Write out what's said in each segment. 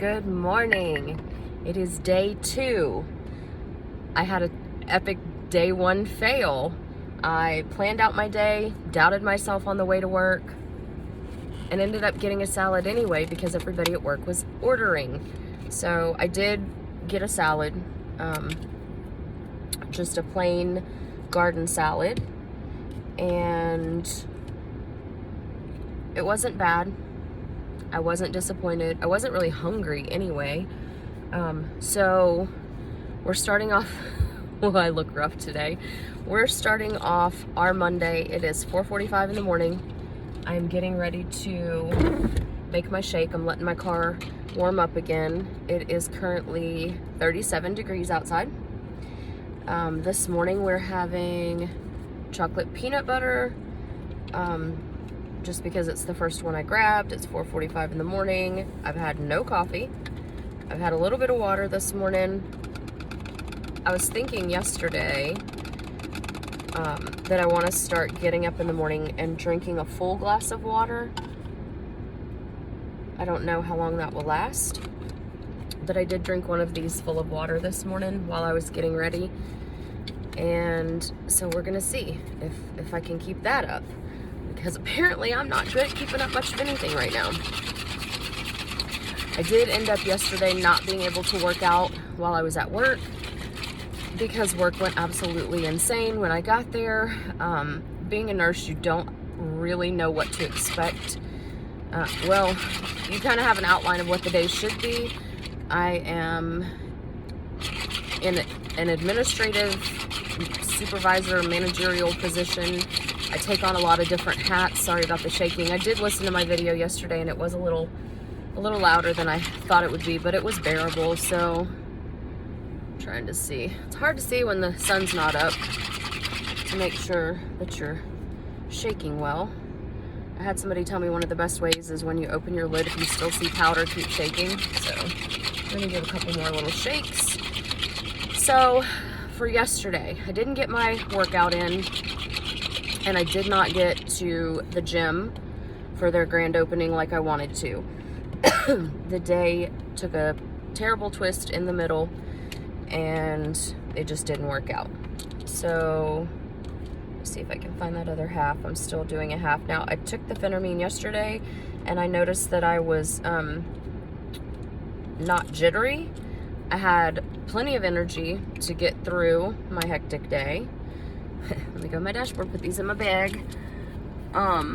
Good morning. It is day 2. I had an epic day 1 fail. I planned out my day, doubted myself on the way to work, and ended up getting a salad anyway because everybody at work was ordering. So I did get a salad, just a plain garden salad, and it wasn't bad. I wasn't disappointed. I wasn't really hungry anyway. So we're starting off, well, I look rough today. We're starting off our Monday. It is 4:45 in the morning. I'm getting ready to make my shake. I'm letting my car warm up again. It is currently 37 degrees outside. This morning we're having chocolate peanut butter, just because it's the first one I grabbed. It's 4:45 in the morning. I've had no coffee. I've had a little bit of water this morning. I was thinking yesterday that I want to start getting up in the morning and drinking a full glass of water. I don't know how long that will last, but I did drink one of these full of water this morning while I was getting ready. And so we're gonna see if I can keep that up, because apparently I'm not good at keeping up much of anything right now. I did end up yesterday not being able to work out while I was at work because work went absolutely insane when I got there. Being a nurse, you don't really know what to expect. Well, you kind of have an outline of what the day should be. I am in an administrative supervisor managerial position. I take on a lot of different hats. Sorry about the shaking. I did listen to my video yesterday and it was a little louder than I thought it would be, but it was bearable. So I'm trying to see. It's hard to see when the sun's not up to make sure that you're shaking well. I had somebody tell me one of the best ways is when you open your lid, if you still see powder, keep shaking. So I'm gonna give a couple more little shakes. So for yesterday, I didn't get my workout in, and I did not get to the gym for their grand opening like I wanted to. The day took a terrible twist in the middle, and it just didn't work out. So let's see if I can find that other half. I'm still doing a half now. I took the Phentermine yesterday, and I noticed that I was not jittery. I had plenty of energy to get through my hectic day. Let me go to my dashboard, put these in my bag. I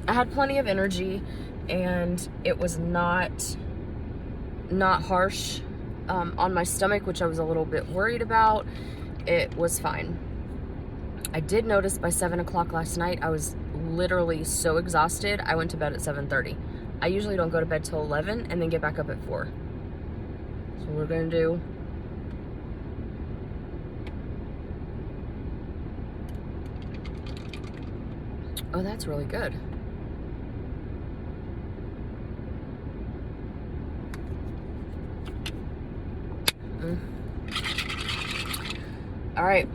had plenty of energy, and it was not harsh on my stomach, which I was a little bit worried about. It was fine. I did notice by 7 o'clock last night, I was literally so exhausted. I went to bed at 7:30. I usually don't go to bed till 11 and then get back up at 4. So we're gonna do oh, that's really good. All right,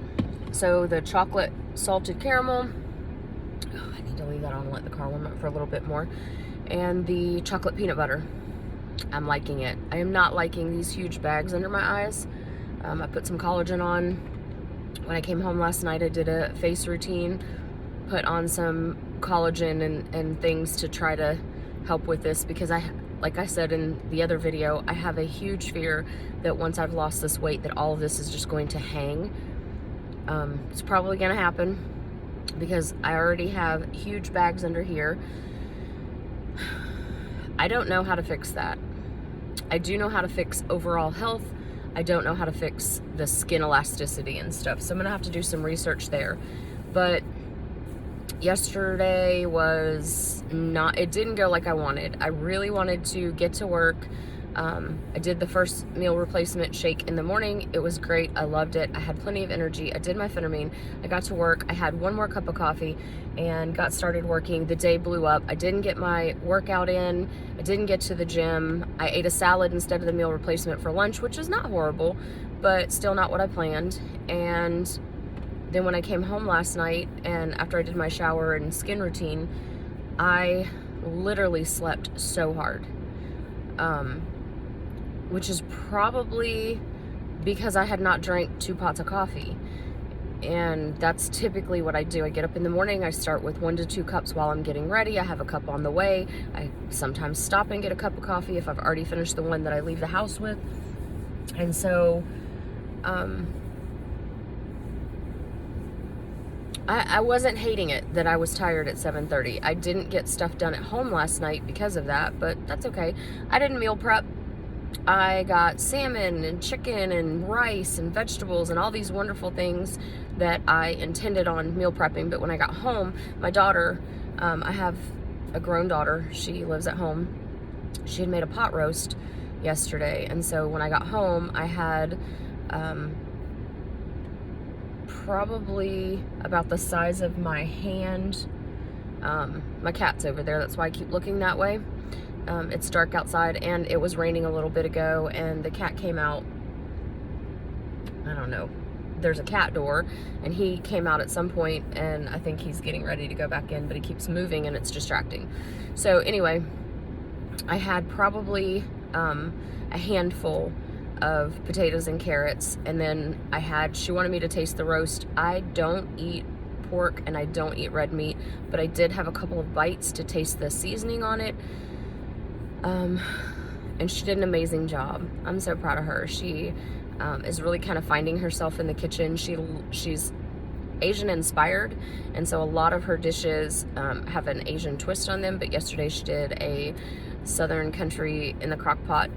so the chocolate salted caramel, I need to leave that on and let the car warm up for a little bit more, and the chocolate peanut butter. I'm liking it. I am not liking these huge bags under my eyes. I put some collagen on. When I came home last night, I did a face routine, put on some collagen and things to try to help with this, because like I said in the other video, I have a huge fear that once I've lost this weight that all of this is just going to hang. It's probably gonna happen because I already have huge bags under here. I don't know how to fix that. I do know how to fix overall health. I don't know how to fix the skin elasticity and stuff. So I'm gonna have to do some research there. But yesterday was not, it didn't go like I wanted. I really wanted to get to work. I did the first meal replacement shake in the morning. It was great. I loved it. I had plenty of energy. I did my Phentermine. I got to work. I had one more cup of coffee and got started working. The day blew up. I didn't get my workout in. I didn't get to the gym. I ate a salad instead of the meal replacement for lunch, which is not horrible, but still not what I planned. And then when I came home last night and after I did my shower and skin routine, I literally slept so hard. which is probably because I had not drank 2 pots of coffee. And that's typically what I do. I get up in the morning, I start with 1 to 2 cups while I'm getting ready. I have a cup on the way. I sometimes stop and get a cup of coffee if I've already finished the one that I leave the house with. And so, I wasn't hating it that I was tired at 7:30. I didn't get stuff done at home last night because of that, but that's okay. I didn't meal prep. I got salmon and chicken and rice and vegetables and all these wonderful things that I intended on meal prepping. But when I got home, my daughter, I have a grown daughter, she lives at home. She had made a pot roast yesterday. And so when I got home, I had probably about the size of my hand. My cat's over there, that's why I keep looking that way. It's dark outside and it was raining a little bit ago, and the cat came out. I don't know, there's a cat door, and he came out at some point, and I think he's getting ready to go back in, but he keeps moving and it's distracting. So anyway, I had probably a handful of potatoes and carrots, and then she wanted me to taste the roast. I don't eat pork and I don't eat red meat, but I did have a couple of bites to taste the seasoning on it. And she did an amazing job. I'm so proud of her. She is really kind of finding herself in the kitchen. She's Asian inspired, and so a lot of her dishes have an Asian twist on them, but yesterday she did a Southern country in the crock pot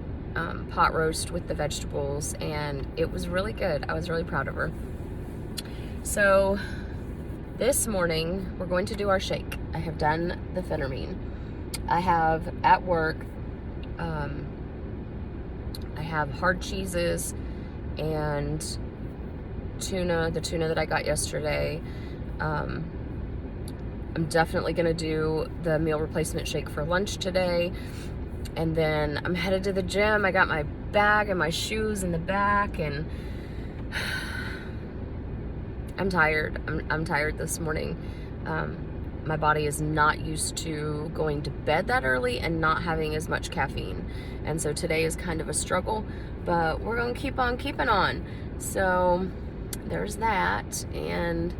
pot roast with the vegetables, and it was really good. I was really proud of her. So this morning we're going to do our shake. I have done the Phentermine. I have at work, I have hard cheeses and tuna, the tuna that I got yesterday. I'm definitely gonna do the meal replacement shake for lunch today. And then I'm headed to the gym. I got my bag and my shoes in the back, and I'm tired. I'm tired this morning. My body is not used to going to bed that early and not having as much caffeine. And so today is kind of a struggle, but we're gonna keep on keeping on. So there's that, and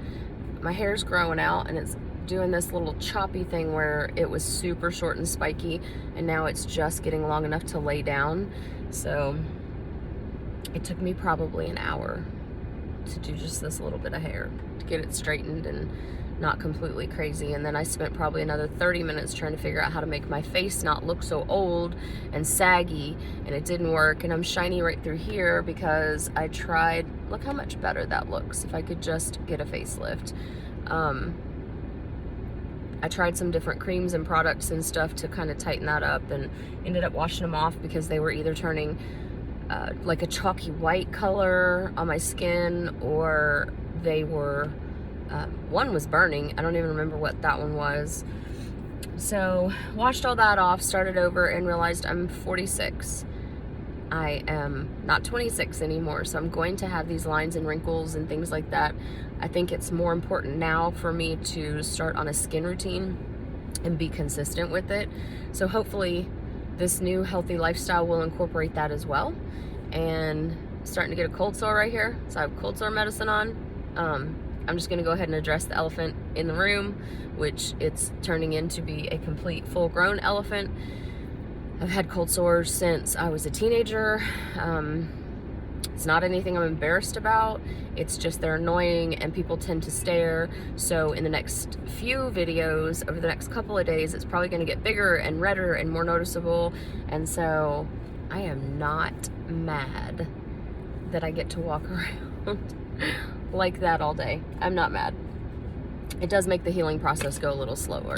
my hair's growing out and it's doing this little choppy thing where it was super short and spiky, and now it's just getting long enough to lay down. So it took me probably an hour to do just this little bit of hair to get it straightened and not completely crazy. And then I spent probably another 30 minutes trying to figure out how to make my face not look so old and saggy, and it didn't work. And I'm shiny right through here because I tried. Look how much better that looks if I could just get a facelift. I tried some different creams and products and stuff to kind of tighten that up, and ended up washing them off because they were either turning like a chalky white color on my skin, or they were one was burning. I don't even remember what that one was. So washed all that off, started over, and realized I'm 46. I am not 26 anymore, so I'm going to have these lines and wrinkles and things like that. I think it's more important now for me to start on a skin routine and be consistent with it. So hopefully this new healthy lifestyle will incorporate that as well. And starting to get a cold sore right here, so I have cold sore medicine on. I'm just gonna go ahead and address the elephant in the room, which it's turning into be a complete full-grown elephant. I've had cold sores since I was a teenager. It's not anything I'm embarrassed about. It's just they're annoying and people tend to stare. So in the next few videos, over the next couple of days, it's probably gonna get bigger and redder and more noticeable. And so I am not mad that I get to walk around like that all day. I'm not mad. It does make the healing process go a little slower.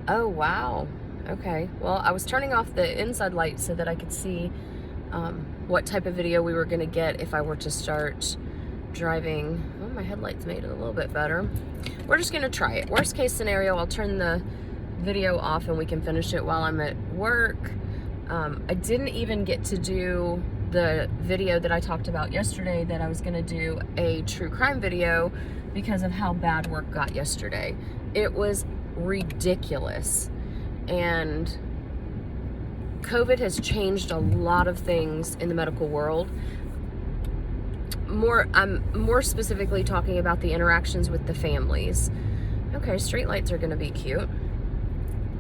Oh, wow. Okay, well, I was turning off the inside light so that I could see what type of video we were gonna get if I were to start driving. Well, my headlights made it a little bit better. We're just gonna try it. Worst case scenario, I'll turn the video off and we can finish it while I'm at work. I didn't even get to do the video that I talked about yesterday, that I was gonna do a true crime video because of how bad work got yesterday. It was ridiculous. And COVID has changed a lot of things in the medical world. I'm more specifically talking about the interactions with the families. Okay, streetlights are going to be cute.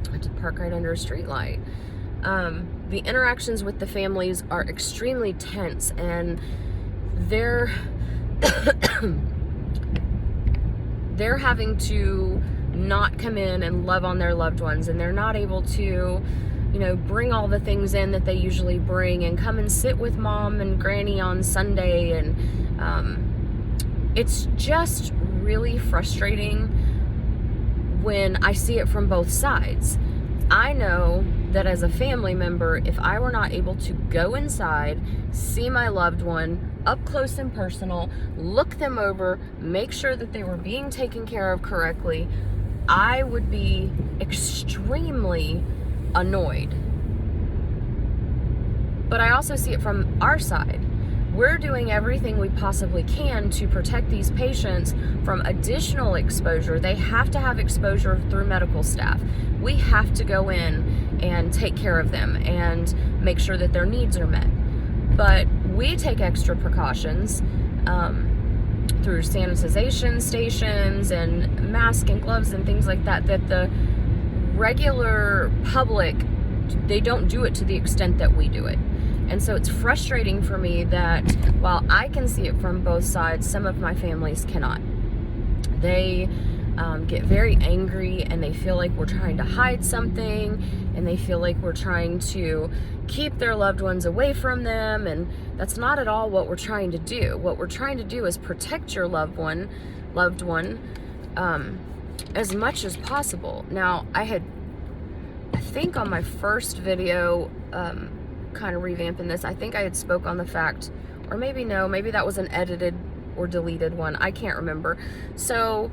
I had to park right under a streetlight. The interactions with the families are extremely tense, and they're they're having to not come in and love on their loved ones, and they're not able to, bring all the things in that they usually bring and come and sit with mom and granny on Sunday. And it's just really frustrating when I see it from both sides. I know that as a family member, if I were not able to go inside, see my loved one up close and personal, look them over, make sure that they were being taken care of correctly, I would be extremely annoyed. But I also see it from our side. We're doing everything we possibly can to protect these patients from additional exposure. They have to have exposure through medical staff. We have to go in and take care of them and make sure that their needs are met. But we take extra precautions through sanitization stations and masks and gloves and things like that the regular public, they don't do it to the extent that we do it. And so it's frustrating for me that while I can see it from both sides, some of my families cannot. They get very angry, and they feel like we're trying to hide something, and they feel like we're trying to keep their loved ones away from them, and that's not at all what we're trying to do. What we're trying to do is protect your loved one as much as possible. Now, I think on my first video, kind of revamping this, I think I had spoke on the fact, or maybe that was an edited or deleted one, I can't remember. So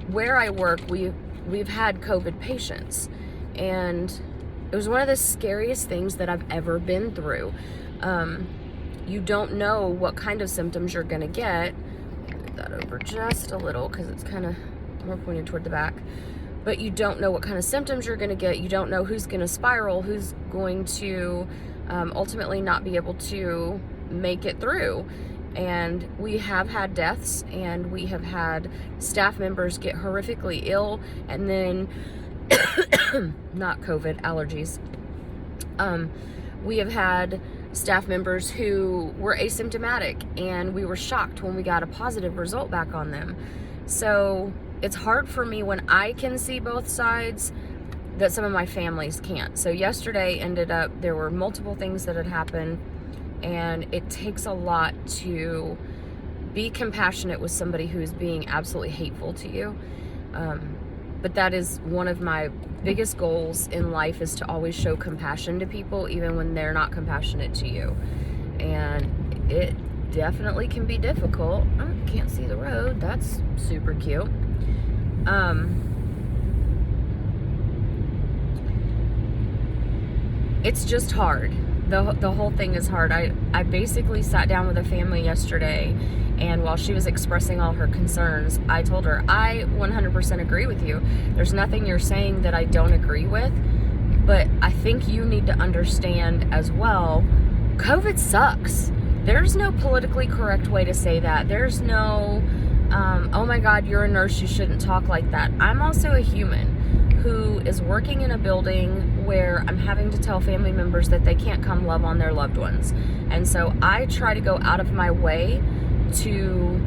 where I work, we've had COVID patients, and it was one of the scariest things that I've ever been through. You don't know what kind of symptoms you're gonna get. Move that over just a little because it's kind of more pointed toward the back. But you don't know what kind of symptoms you're gonna get. You don't know who's gonna spiral, who's going to ultimately not be able to make it through. And we have had deaths, and we have had staff members get horrifically ill, and then not COVID, allergies. We have had staff members who were asymptomatic, and we were shocked when we got a positive result back on them. So it's hard for me when I can see both sides that some of my families can't. So yesterday there were multiple things that had happened, and it takes a lot to be compassionate with somebody who is being absolutely hateful to you. But that is one of my biggest goals in life, is to always show compassion to people, even when they're not compassionate to you. And it definitely can be difficult. Oh, can't see the road. That's super cute. It's just hard. The whole thing is hard. I basically sat down with a family yesterday, and while she was expressing all her concerns, I told her, I 100% agree with you. There's nothing you're saying that I don't agree with, but I think you need to understand as well, COVID sucks. There's no politically correct way to say that. There's no, oh my God, you're a nurse, you shouldn't talk like that. I'm also a human who is working in a building where I'm having to tell family members that they can't come love on their loved ones. And so I try to go out of my way to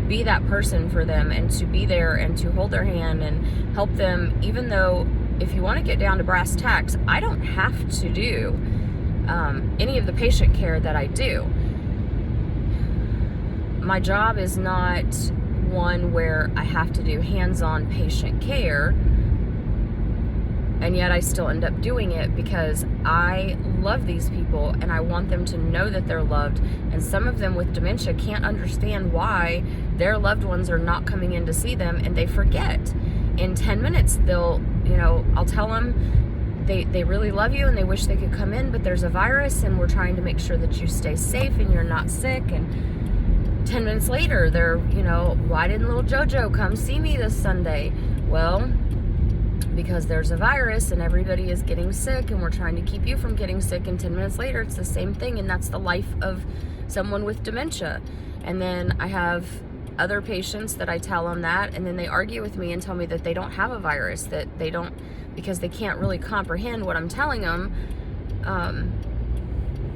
be that person for them, and to be there and to hold their hand and help them, even though if you want to get down to brass tacks, I don't have to do any of the patient care that I do. My job is not one where I have to do hands-on patient care, and yet I still end up doing it because I love these people and I want them to know that they're loved. And some of them with dementia can't understand why their loved ones are not coming in to see them, and they forget. In 10 minutes, I'll tell them they really love you and they wish they could come in, but there's a virus and we're trying to make sure that you stay safe and you're not sick. And 10 minutes later, they're, why didn't little JoJo come see me this Sunday? Well, because there's a virus and everybody is getting sick and we're trying to keep you from getting sick, and 10 minutes later it's the same thing, and that's the life of someone with dementia. And then I have other patients that I tell them that, and then they argue with me and tell me that they don't have a virus, that they don't, because they can't really comprehend what I'm telling them.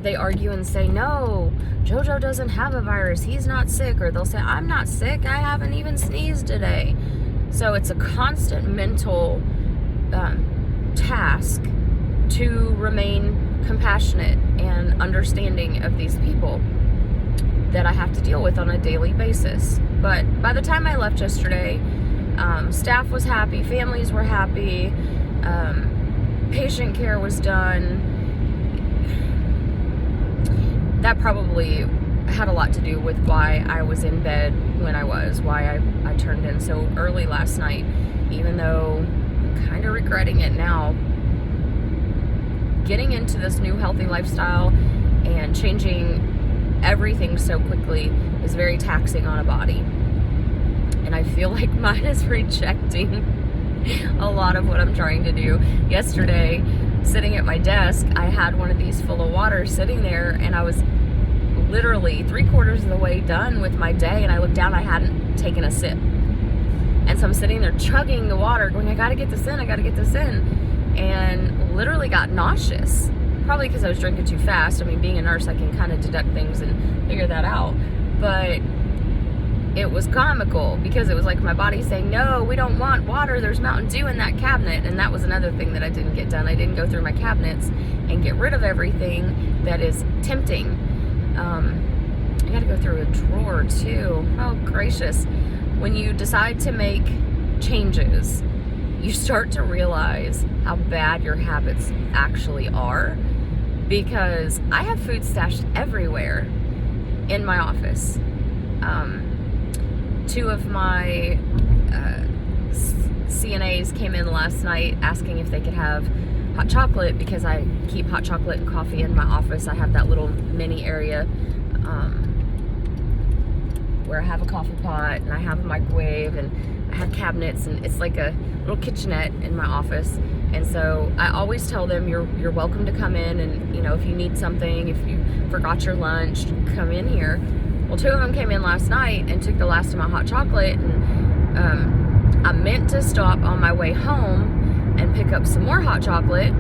They argue and say, no, JoJo doesn't have a virus, he's not sick. Or they'll say, I'm not sick, I haven't even sneezed today. So it's a constant mental task to remain compassionate and understanding of these people that I have to deal with on a daily basis. But by the time I left yesterday, staff was happy, families were happy, patient care was done. That probably had a lot to do with why I was in bed when I was, why I turned in so early last night, even though I'm kind of regretting it now. Getting into this new healthy lifestyle and changing everything so quickly is very taxing on a body. And I feel like mine is rejecting a lot of what I'm trying to do. Yesterday, sitting at my desk, I had one of these full of water sitting there, and I was literally 3/4 of the way done with my day, and I looked down, I hadn't taken a sip. And so I'm sitting there chugging the water, going, I gotta get this in, and literally got nauseous. Probably because I was drinking too fast. I mean, being a nurse, I can kind of deduct things and figure that out. But it was comical because it was like my body saying, no, we don't want water, there's Mountain Dew in that cabinet. And that was another thing that I didn't get done. I didn't go through my cabinets and get rid of everything that is tempting. I gotta go through a drawer too. Oh gracious. When you decide to make changes, you start to realize how bad your habits actually are, because I have food stashed everywhere in my office. Two of my CNAs came in last night asking if they could have hot chocolate, because I keep hot chocolate and coffee in my office. I have that little mini area where I have a coffee pot and I have a microwave and I have cabinets, and it's like a little kitchenette in my office. And so I always tell them, you're welcome to come in, and you know, if you need something, if you forgot your lunch, come in here. Well, two of them came in last night and took the last of my hot chocolate, and I meant to stop on my way home and pick up some more hot chocolate.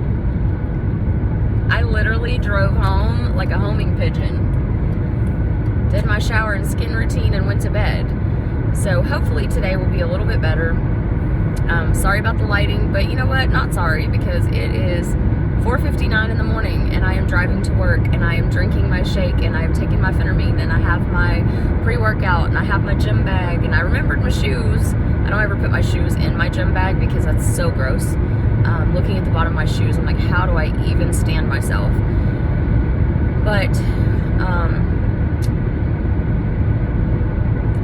I literally drove home like a homing pigeon, did my shower and skin routine, and went to bed. So hopefully today will be a little bit better. Sorry about the lighting, but you know what? Not sorry, because it is 4:59 in the morning and I am driving to work, and I am drinking my shake, and I am taking my Phentermine, and I have my pre-workout, and I have my gym bag, and I remembered my shoes. I don't ever put my shoes in my gym bag because that's so gross. Looking at the bottom of my shoes, I'm like, how do I even stand myself? But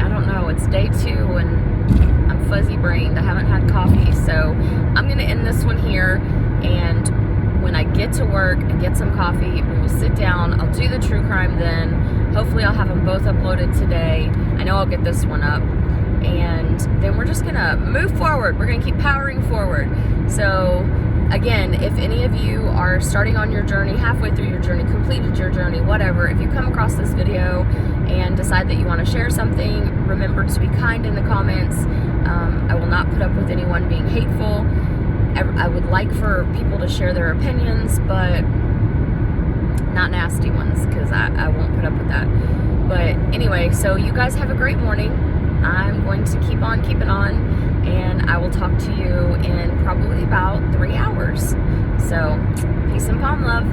I don't know, it's day 2 and I'm fuzzy brained. I haven't had coffee, so I'm gonna end this one here, and when I get to work and get some coffee, we will sit down. I'll do the true crime then. Hopefully I'll have them both uploaded today. I know I'll get this one up, and then we're just gonna move forward. We're gonna keep powering forward. So again, if any of you are starting on your journey, halfway through your journey, completed your journey, whatever, if you come across this video and decide that you want to share something, remember to be kind in the comments. I will not put up with anyone being hateful. I would like for people to share their opinions, but not nasty ones, because I won't put up with that. But anyway, so you guys have a great morning. I'm going to keep on keeping on, and I will talk to you in probably about 3 hours. So peace and palm love.